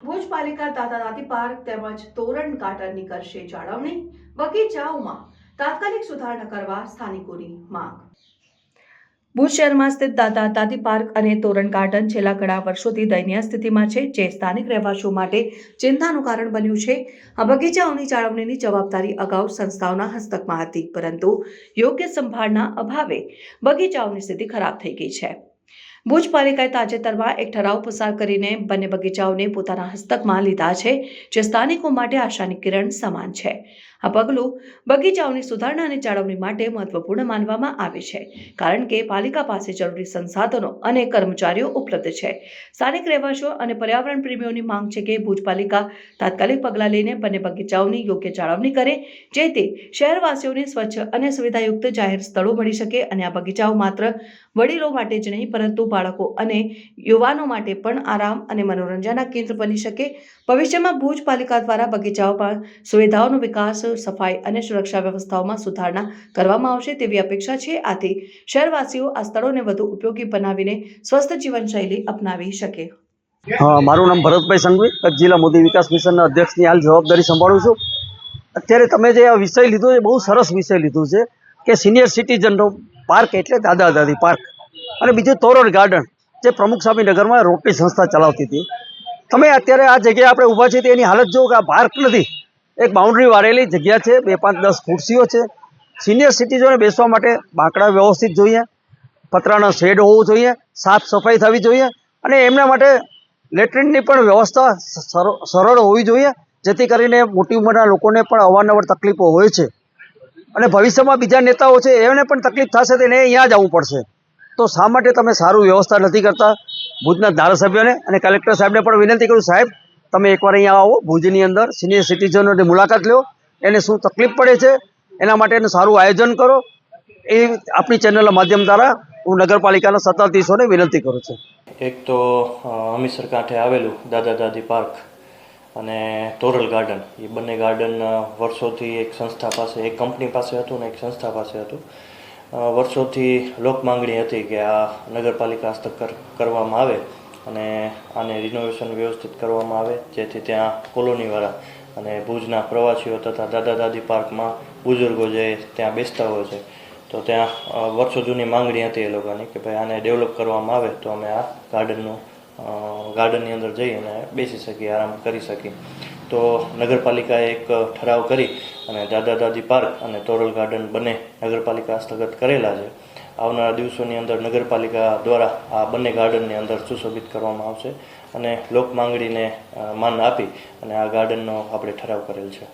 ભુજ પાલિકા દાદા દાદી પાર્ક તેમજ તોરણ ગાર્ડનની કરશે જાળવણી, બગીચાઓમાં તાત્કાલિક સુધારણા કરવા સ્થાનિકોની માંગ। ભુજ શહેરમાં સ્થિત દાદા દાદી પાર્ક અને તોરણ ગાર્ડન છેલ્લા ઘણા વર્ષોથી દયનીય સ્થિતિમાં છે, જે સ્થાનિક રહેવાસીઓ માટે ચિંતાનું કારણ બન્યું છે। આ બગીચાઓની જાળવણીની જવાબદારી અગાઉ સંસ્થાઓના હસ્તકમાં હતી, પરંતુ યોગ્ય સંભાળના અભાવે બગીચાઓની સ્થિતિ ખરાબ થઈ ગઈ છે। ભુજ પાલિકાએ તાજેતરમાં એક ઠરાવ પસાર કરીને બંને બગીચાઓને પોતાના હસ્તકમાં લીધા છે, જે સ્થાનિકો માટે આશાની કિરણ સમાન છે। આ પગલું બગીચાઓની સુધારણા અને જાળવણી માટે મહત્વપૂર્ણ માનવામાં આવે છે, કારણ કે પાલિકા પાસે જરૂરી સંસાધનો અને કર્મચારીઓ ઉપલબ્ધ છે। સ્થાનિક રહેવાસીઓ અને પર્યાવરણ પ્રેમીઓની માંગ છે કે ભુજ પાલિકા તાત્કાલિક પગલાં લઈને બંને બગીચાઓની યોગ્ય જાળવણી કરે, જેથી શહેરવાસીઓને સ્વચ્છ અને સુવિધાયુક્ત જાહેર સ્થળો મળી શકે અને આ બગીચાઓ માત્ર વડીલો માટે જ નહીં, પરંતુ બાળકો અને યુવાનો માટે પણ આરામ અને મનોરંજનના કેન્દ્ર બની શકે। ભવિષ્યમાં ભુજ પાલિકા દ્વારા બગીચાઓમાં સુવિધાઓનો વિકાસ, સફાઈ અને સુરક્ષા વ્યવસ્થાઓમાં સુધારણા કરવામાં આવશે તેવી અપેક્ષા છે। આથી શહેરવાસીઓ આ સ્થળોને વધુ ઉપયોગી બનાવીને સ્વસ્થ જીવનશૈલી અપનાવી શકે। મારું નામ ભરતભાઈ સંઘવી, કચ્છ જિલ્લા મોદી વિકાસ મિશનના અધ્યક્ષની હાલ જવાબદારી સંભાળું છું। અત્યારે તમે જે આ વિષય લીધો એ બહુ સરસ વિષય લીધું છે કે સિનિયર સિટીઝનનો પાર્ક એટલે દાદા દાદી પાર્ક, અને બીજું તોરણ ગાર્ડન જે પ્રમુખ સ્વામીનગરમાં રોટરી સંસ્થા ચલાવતી હતી। તમે અત્યારે આ જગ્યાએ આપણે ઊભા છીએ એની હાલત જુઓ કે આ પાર્ક નથી, એક બાઉન્ડ્રી વાળેલી જગ્યા છે, 2, 5, 10 ખુરશીઓ છે। સિનિયર સિટીઝનોને બેસવા માટે બાંકડા વ્યવસ્થિત જોઈએ, પતરાનો શેડ હોવો જોઈએ, સાફ સફાઈ થવી જોઈએ, અને એમના માટે લેટ્રિનની પણ વ્યવસ્થા સરળ હોવી જોઈએ, જેથી કરીને મોટી ઉંમરના લોકોને પણ અવારનવાર તકલીફો હોય છે અને ભવિષ્યમાં બીજા નેતાઓ છે એને પણ તકલીફ થશે તો એને અહીંયા જ આવવું પડશે। તો શા માટે તમે સારું વ્યવસ્થા નથી કરતા? ભુજના ધારાસભ્યોને અને કલેક્ટર સાહેબને પણ વિનંતી કરું, સાહેબ તમે એકવાર અહીંયા આવો, ભુજની અંદર સિનિયર સિટીઝનોની મુલાકાત લો, એને શું તકલીફ પડે છે એના માટેનું સારું આયોજન કરો। એ આપણી ચેનલના માધ્યમ દ્વારા હું નગરપાલિકાના સત્તાધીશોને વિનંતી કરું છું। એક તો હમીસર કાંઠે આવેલું દાદા દાદી પાર્ક અને તોરલ ગાર્ડન, એ બંને ગાર્ડન વર્ષોથી એક સંસ્થા પાસે, એક કંપની પાસે હતું ને એક સંસ્થા પાસે હતું। વર્ષોથી લોક માંગણી હતી કે આ નગરપાલિકા હસ્તક કરવામાં આવે અને આને રિનોવેશન વ્યવસ્થિત કરવામાં આવે, જેથી ત્યાં કોલોનીવાળા અને ભુજના પ્રવાસીઓ તથા દાદા દાદી પાર્કમાં બુઝુર્ગો જે ત્યાં બેસતા હોય છે, તો ત્યાં વર્ષો જૂની માંગણી હતી એ લોકોની કે ભાઈ આને ડેવલપ કરવામાં આવે તો અમે આ ગાર્ડનની અંદર જઈ અને બેસી શકીએ, આરામ કરી શકીએ। તો નગરપાલિકાએ એક ઠરાવ કરી અને દાદા દાદી પાર્ક અને તોરલ ગાર્ડન બંને નગરપાલિકા હસ્તગત કરેલા છે। આવનારા દિવસોની અંદર નગરપાલિકા દ્વારા આ બંને ગાર્ડનની અંદર સુશોભિત કરવામાં આવશે અને લોક માંગણીને માન આપી અને આ ગાર્ડનનો આપણે ઠરાવ કરેલ છે।